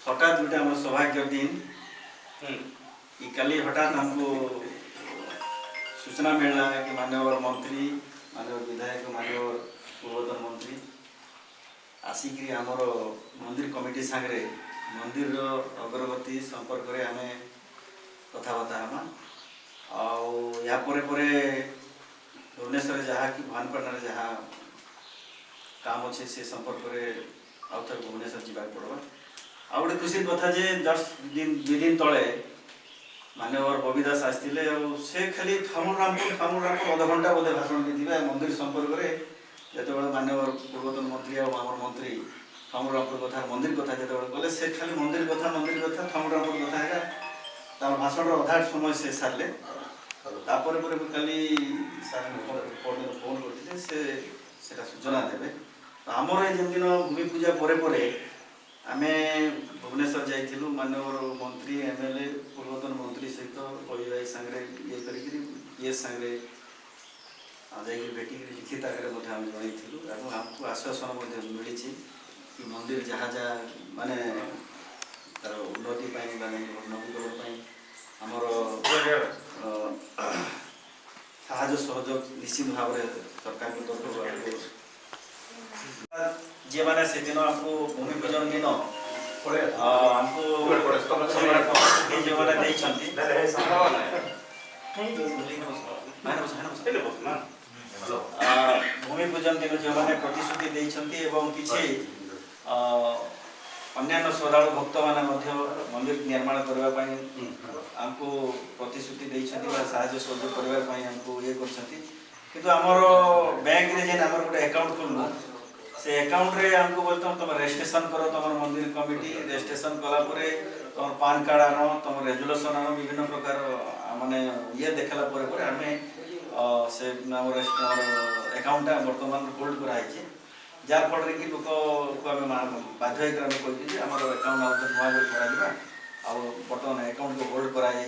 हठात गोटे आम सौभाग्य दिन काली हठात हमको सूचना मिलना है कि माननीय मंत्री माननीय विधायक माननीय पूर्वतन मंत्री आसिक आमर मंदिर कमिटी सांगे मंदिर अग्रगति संपर्क में आम कथबार्ता हाँ या भुवनेश्वर जहाँ कि भानपटना जहाँ काम अच्छे से संपर्क में आउ थे भुवनेश्वर जावाक पड़वा आ गए खुशी कथा जे जस्ट दुई दिन तले माननीय बबी दास आसते से खाली फामुल रामपुर अध घंटा बोधे भाषण देते मंदिर संपर्क में जो माननीय पूर्वतन मंत्री आम मंत्री फामुल रामपुर कथा मंदिर कथा जो कले से खाली मंदिर कथा फामुल रामपुर कथा है भाषण अधा समय से सारे तापर काली सार फोन करते से सूचना देवे आमर ये दिन भूमि पूजा आम भुवनेश्वर जाइलु माननीय मंत्री एमएलए पूर्वतन मंत्री सहित बबी भाई सांगे ये कर सांगे भेटिक लिखित आगे जनइलु आमको आश्वासन मिली कि मंदिर जहाँ जहाँ माने तार उन्नति नवीकरण आमर साहय सहयोग निश्चित भाव सरकार की तरफ जे मैंने से दिन हमको भूमि पूजन दिन हमको जो भूमि पूजन दिन जो मैंने प्रतिश्रुति देते किसी अन्य श्रद्धालु भक्त मैंने मंदिर निर्माण करने आमको प्रतिश्रुति देते साहय सहयोग करने आमको ये किंतु आमर बैंक रे जेन आमर गोटे अकाउंट खोलू से अकाउंट रे हमको बोलते तुम रजिस्ट्रेशन करो तुम मंदिर कमिटी रजिस्ट्रेशन कला तुम पान कार्ड आन तुम रेजुलेशन आन विभिन्न प्रकार माने ये देखला आम से अकाउंट बर्तमान होल्ड कराई जार फल कि लोक को आम बाध्य होकर आम अकाउंट नुआ कर बर्तमान अकाउंट को होल्ड कराई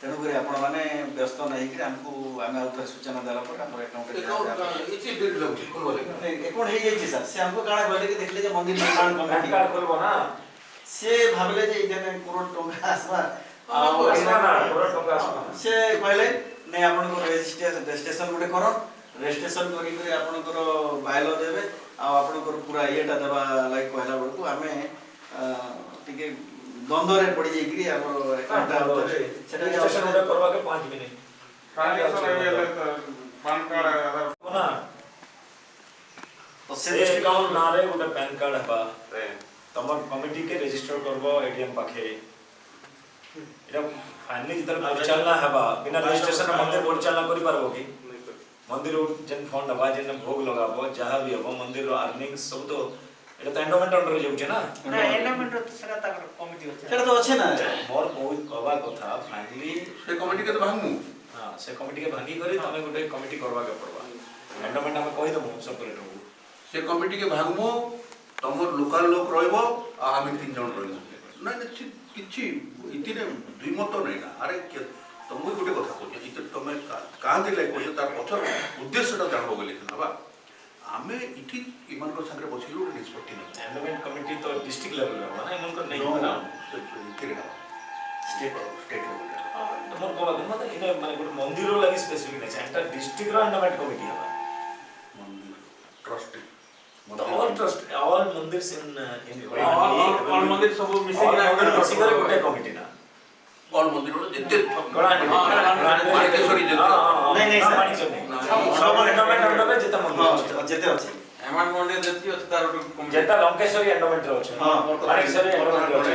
तेणुक आपण मैंने व्यस्त नहीं आमको आम आउ सूचना देला अकाउंट सर से हमको काଣା कहले कि देखले मंदिर निर्माण कमिटी कार्ड खोलबो ना से भाबले जे इधर करोड़ टंका आसबा से कहले नहीं आपन को रजिस्ट्रेशन गोटे करो रजिस्ट्रेशन करी आपन को बायलो देबे आ आपन को पूरा येटा देबा लाइक कहला बळकु आमे टिके द्वंद्व रे पड़ी जाइकरी हमर अकाउंट सेटा रजिस्ट्रेशन गोटे करबा के 5 मिनिट पान कार्ड ना तो से अकाउंट ना रे गोटे पैन कार्ड हबा तमर कमिटी के रजिस्टर करबो एटीएम पाखे एटा फाइनली जतल परिचालना हबा बिना रजिस्ट्रेशन मंदिर परिचालना करि पारबो कि मंदिर जेन फंड हबा जेन भोग लगाबो जहां भी हबो मंदिर रो अर्निंग्स सब तो एटा तो एंडोमेंट अंडर जाउ छै ना एंडोमेंट तो सेटा ताकर कमिटी होछै सेटा तो अछि ना मोर बहुत कहबा कथा फाइनली से कमिटी के तो भांगमु हां से कमिटी के भांगी करी तमे गोटे कमिटी करबा के पड़बा एंडोमेंट हम कहि दमु सेपरेट हो से कमिटी के भांगमु तमर लोकल लोक रहइबो आ हम 3 जन रहइबो नै नै किछि इतिने दुई मत नै ना अरे तुम गोटे कथा कहछ इते तमे का दिले कहछ तार पछर उद्देश्यटा जानबो गेले हबा आमे इठी इमान को संगे बसिलु निष्पत्ति नै एंडोमेंट कमिटी तो डिस्ट्रिक्ट लेवल में माने इमान को नै ना स्टेट लेवल मोर को मतलब इने माने गुड मंदिर लागि स्पेसिफिक नै एंटा डिस्ट्रिक्ट रो एंडोमेंट कमिटी हबा मंदिर trust all mandirs in all मंदिर सब मिसे मिसिकर गोटे कमिटी ना all मंदिर रो जते माणिकेश्वरी जते नहीं सर माणिकेश्वरी सब एंडोमेंट अंडर में जते मंदिर जेते अछि एमान मंदिर जति अछि तार जेता लंकेश्वरी एंडोमेंट रो अछि माणिकेश्वरी एंडोमेंट रो अछि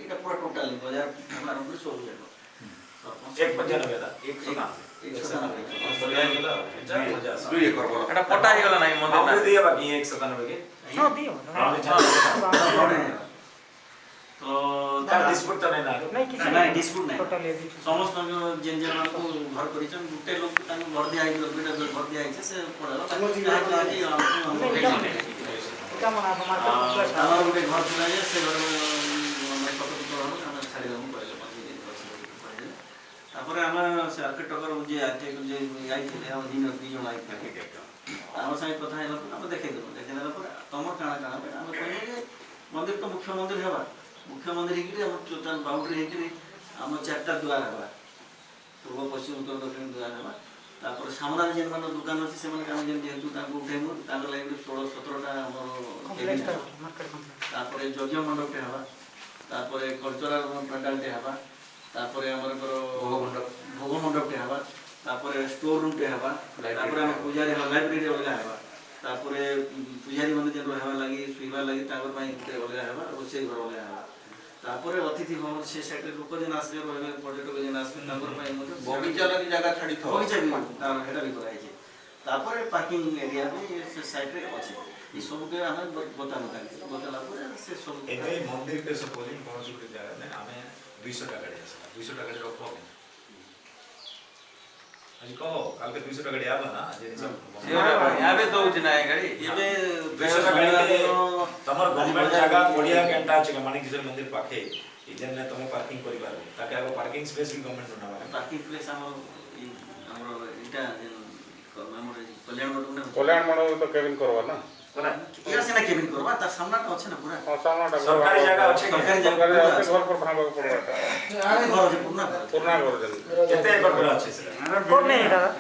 एटा पूरा टोटल 2016 सोल जेतो 195 दा 197 2 एकड़ बोला एटा पटा ही गला नाही मंदिर हमरे दिया बाकी 197 के हां दियो तो तार डिस्प्यूट त नै ना नहीं किसी नहीं डिस्प्यूट नहीं टोटल ये समस्त जेन जेन को घर करिछन गुटे लोग तान घर दिया आइ बेटा घर दिया आइ से पड़ल क्या मना हमारा प्लस हमर गुटे घर दिया जे से घर में पकड़ तो हम छाड़ी दम पड़ले 5 दिन पड़ले तापर हम से आर्किटेक्टर जे आते जे आई थे हम दिन दी जण आई थे हम साइ कथा है हम देखे देला पर तम काना काना हम कहले जे मंदिर तो मुख्य मंदिर हेबा मुख्य मंदिर की हम टोटल बाउंड्री है कि हम चारटा द्वार हेबा पूर्व पश्चिम उत्तर दक्षिण द्वार हेबा तापर सामना जेन मन दुकान अछि से मन काम जेन जेतु ताको उठेमु ताको लागि 16 17टा हमर मार्केट तापर यज्ञ मंडप हेबा तापर कल्चरल पंडाल हेबा तापर हमर भोग मंडप हेबा तापर स्टोर रूम हेबा तापर हम पूजारी लाइब्रेरी वाला हेबा तापर पूजारी मन जेन रहबा लागि सुइबा लागि तापर पई अलगा हेबा रोसे घर अलगा हेबा तापर अतिथि भवन से साइड लोक जेन आसबे रहबे पर्यटक जेन आसबे तापर पई मते बगीचा लगी जगह छाड़ी थो बगीचा भी तार हेटा भी कराई छै तापर पार्किंग एरिया भी से साइड रे अछि ई सब के हम बताला पर से सब एते मंदिर के सपोजिंग कोन सुटे जागा ने हमें 200 टाका दे 200 टाका दे रखो अनि को काल के 200 टाका आबा ना जे यहाँ पे दो जना है गाड़ी एबे 200 टाका तमर गवर्नमेंट जागा बढ़िया केंटा छै माणिकेश्वर मंदिर पाखे इजन ने तुम पार्किंग करि पारो ताके आगो पार्किंग स्पेस भी गवर्नमेंट बनावा पार्किंग प्लेस हमर इटा हमर कल्याण मंडप तो केबिन करवा ना कोना इरा से ना केबिन करबा त सामना त अछि ना पूरा हां सामना सरकारी जगह अछि सरकारी सरकारी जगह जगह घर पर भांगा पड़वाटा घर जे पूर्ण पूर्ण घर जन केते एकड़ पर अछि से कोड नहीं दादा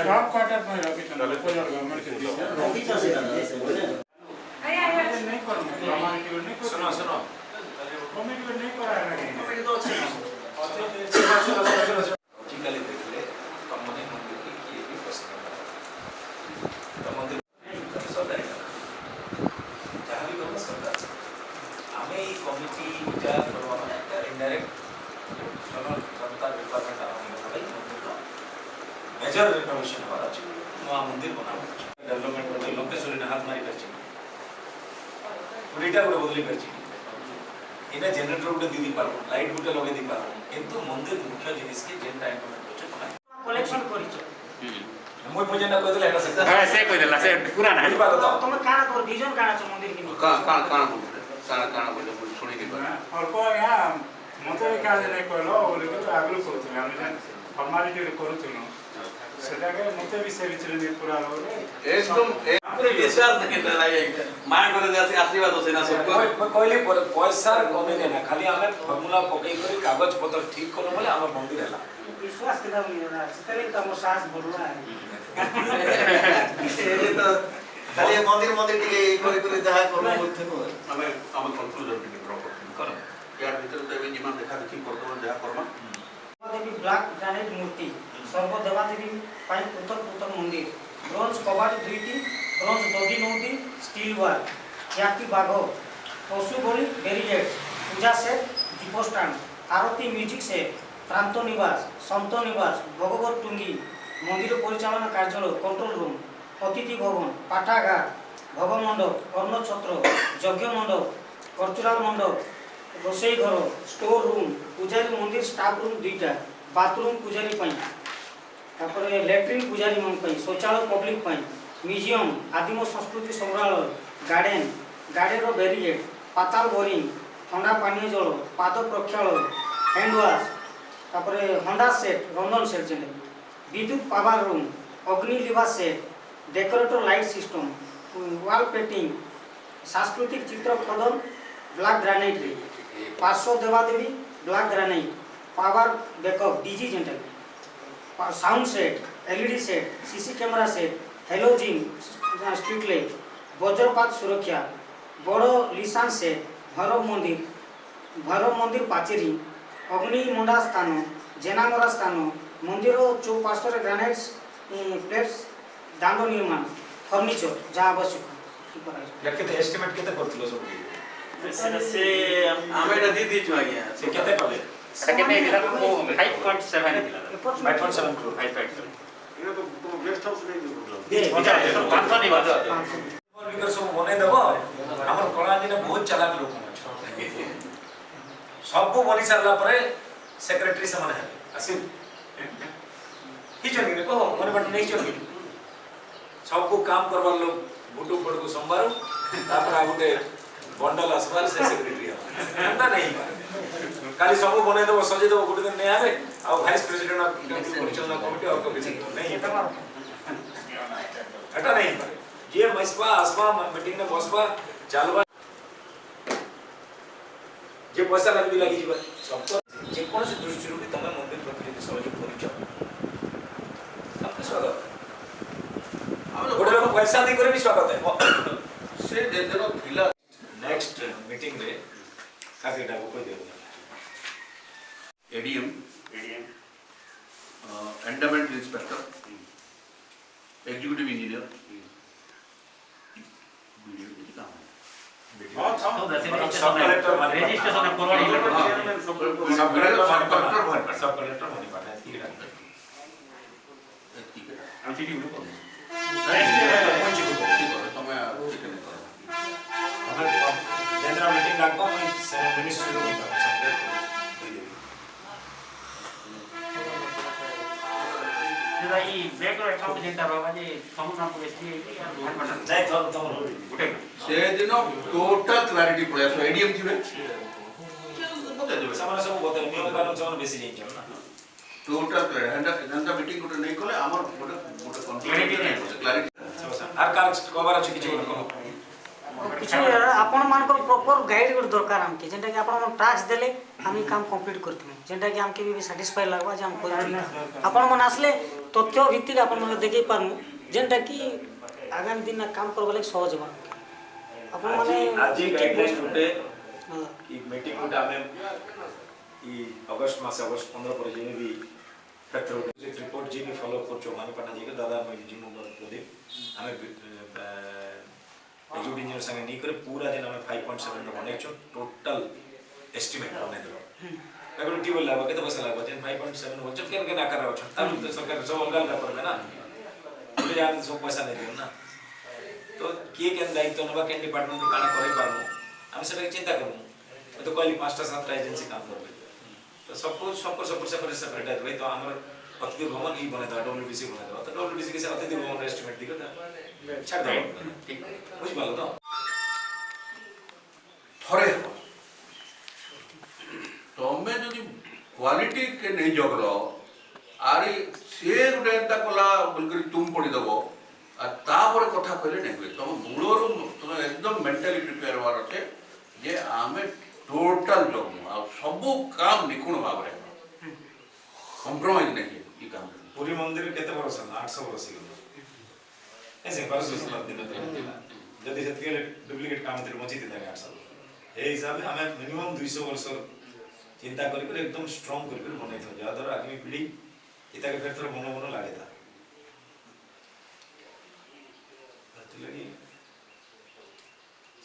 शॉप क्वार्टर में रखी चले कोई गवर्नमेंट के दिया अभी तो से नहीं करना हमारे के नहीं कर सुनो सुनो कमेटी नहीं करा है कमेटी तो अछि चिकली देखले तमने मंदिर की किए भी पसंद तो मंदिर सदाय जहां भी करबो सदाय हमें ई कमिटी जा करवा माने इनडायरेक्ट चलो जनता डिपार्टमेंट आ भाई मंदिर का मेजर रिनोवेशन हो रहा है नया मंदिर बनावा डेवलपमेंट करते लोकेश्वरी ने हाथ मारी करछि पूरीटा गुडे बदली करछि इना जनरेटर गुडे दीदी पारबो लाइट गुडे लगे दी पारबो किंतु मंदिर मुख्य जिनिस के जेन टाइम में होचे कोना कलेक्शन करिछ मोय भोजन कह देला एटा सकता हां से कह देला से पूरा ना बात बताओ तुम काना कर विजन काना छ मंदिर के का बोले सुनी दी और को यहाँ मते का नहीं कहलो बोले तो आगलो करथले हम फॉर्मालिटी करूथलो सेटा के मते भी से विचरण नहीं पूरा होले एकदम पूरे विश्वास नहीं कर रहा है मार कर जैसे आशीर्वाद होसे ना सबको मैं कहली पैसा कमी नहीं ना खाली हमें फार्मूला पकई करी कागज पत्र ठीक करो बोले हम मंदिर हैला विश्वास के दाम नहीं ना सेले त हमर सास बोलवा है ये तो खाली मंदिर टिके करे जहा करू बोलथनो हम कंक्लूजन के प्रॉपर करो यार भीतर तो एबे जीवन देखा देखी करतो जहा करमा देवी ब्लैक ग्रेनाइट मूर्ति सर्व देवा देवी पाई पुतर मंदिर ब्रोंज कबाट 2टी ब्रोंज दधी 9टी स्टील वार ख्याति बाघ पशु बलि बैरिकेड पूजा सेट दीप स्टैंड आरती म्यूजिक सेट प्रांत निवास संत निवास भगवत टुंगी मंदिर परिचालना कार्यालय कंट्रोल रूम अतिथि भवन पाठागार भव मंडप अन्न छत्र यज्ञ मंडप कल्चरल मंडप रोसई घर स्टोर रूम पूजारी मंदिर स्टाफ रूम 2टा बाथरूम पूजारी पई तापर लैट्रिन पूजारी मन पई शौचालय पब्लिक पई म्यूजियम आदिम संस्कृति संग्रहालय गार्डन रो बैरिकेड पाताल बोरिंग ठंडा पानीय जल पाद प्रक्षालय हैंड वाश तापर हंडा सेट रंधन सेट चले विद्युत पावर रूम अग्नि लिबास set decorator light system wall painting सांस्कृतिक चित्र खोदन ब्लैक ग्रेनाइट पार्श्व देवादेवी black granite power backup DG जेंटा sound set LED set CC camera set halogen street light वज्रपात सुरक्षा बड़ लिसान सेट भैरव मंदिर पाचेरी अग्निमुंडा स्थान जेनामरा स्थान मंदिर चौपार्श्व ग्रानाइट्स प्लेट्स दांड निर्माण फर्निचर जहाँ आवश्यक या केते एस्टिमेट केते करथिलो सब से ଆମେ ଏଟା ଦି ଦେଇଛୁ ଆଜ୍ଞା से केते कले ସେଟା କେତେ ହେଇଥିଲା 5.7 ହେଇଥିଲା 5.7 crore 5.7 ये तो गेस्ट हाउस नहीं दे ପାଞ୍ଚ नहीं ବାଦ विकर सब बने देबो हमर कलाजी ने बहुत चालाक लोक अछि सब बनि सारला परे सेक्रेटरी समान है आसिम ही चल गए को मने बट नहीं चल गए सबको काम करवा लोग बुटू पड़ को सोमवार तापर आगुटे बंडल असबार से सेक्रेटरी एंता नहीं काली सब बने देबो सजे देबो गुटे दिन नहीं आवे आ वाइस प्रेसिडेंट ऑफ परिचालना कमिटी और कमिटी नहीं एटा नहीं ये मसबा आसबा मीटिंग में बसबा चालबा जे पैसा लगी जीवा सब जे कोन से दृष्टि रूपी तमे मंदिर प्रति सहयोग करिछ आपके स्वागत गोटे लोक पैसा दी करे भी स्वागत है ସେ ଯେତେବେଳେ ଥିଲା नेक्स्ट मीटिंग रे काकेटा को कोई देबो ADM endowment inspector executive engineer video की काम हां था सब कलेक्टर माने रजिस्ट्रेशन करवानी सब कलेक्टर माने पाठा ठीक है हम सिटी में को जनरल मीटिंग लागबो मिनिस्ट्री रो भाई बैकग्राउंड अकाउंट जेंटा बाबा जे समुद्र को एसटी जाय तो गुटे से दिन टोटल क्लैरिटी पड़े सो एडीएम थिबे सामान सब बदल नियम कानून सब बेसी नहीं चलना टोटल क्लैरिटी जनता मीटिंग गुटे नहीं कले हमर गुटे क्लैरिटी आर कार कवर अछि किछ को किछु आपण मानकर प्रॉपर गाइड गुड दरकार हमके जेंटा कि आपण टास्क देले हम काम कंप्लीट करथि जेंटा कि हमके भी सैटिस्फाई लागबा जे हम करथि आपण मन आसले तथ्य भित्तिक आपण मन देखै पारमु जेंटा कि आगामी दिन काम करबले सहज बा आपण माने आज गाइडलाइन टुडे ई मीटिंग उटा हमें ई अगस्त मास अगस्त 15 पर जिने भी फैक्टर रिपोर्ट जिने फॉलो करछो माने पटा जी के दादा मैं जिमो प्रदीप हमें एजुड इंजीनियर संगे नहीं करे पूरा दिन हमें 5.7 रो बनेछो टोटल एस्टिमेट बने दो अगर टीबल लागो केते पैसा लागो जेन 5.7 हो चल के ना कर रहो छ तब तो सरकार सब अलग कर परबे ना बोले यार सब पैसा नहीं दियो ना तो के केन दायित्व नबा केन डिपार्टमेंट काना करे पारमु हम सेटा चिंता करमु तो कहली 5टा 7टा एजेंसी काम करबे तो सबको सेपरेट है तो हमर अतिथि भवन ही बने था डब्ल्यूबीसी बने था तो डब्ल्यूबीसी के से अतिथि भवन एस्टिमेट दियो था छाड़ दो ठीक बुझ पालो तो थरे तमे जदि क्वालिटी के नहीं जगलो आरी से गुटे एंता कला बिल्कुल तुम पड़ी दबो आ तापर कथा कहले नहीं हुए तुम मूलरो तुम एकदम मेंटली प्रिपेयर होवार छे जे आमे टोटल जगमु आ सब काम निकुण भाबरे कॉम्प्रोमाइज नहीं ई काम पूरी मंदिर केते वर्ष 800 वर्ष गेलो ऐसे वर्ष दिन जदि सेतके डुप्लीकेट काम तेरे मची देता 800 ए हिसाब से हमें मिनिमम 200 वर्ष चिंता करी एकदम स्ट्रांग करी बनाई था जा द्वारा आगामी पीढ़ी इता के फिर थोड़ा मन लागे था लगी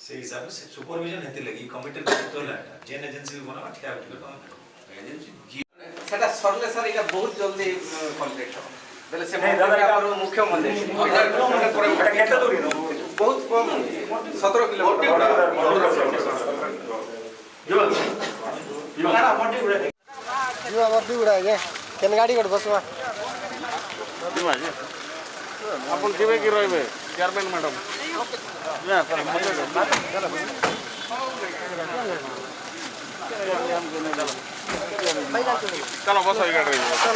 से हिसाब से सुपरविजन हेते लगी कमिटी तो लाटा जेन एजेंसी बना ठिया उठे एजेंसी सेटा सरले सर इका बहुत जल्दी कंप्लीट हो बेले से नहीं दादा का मुख्य मंदिर एटा केते दूरी न बहुत कम 17 किलोमीटर जुआ बर्दी उड़ा ये केन गाड़ी कर बसवा अपन जीवे की रहबे चेयरमैन मैडम ना सर चलो बस गाड़ी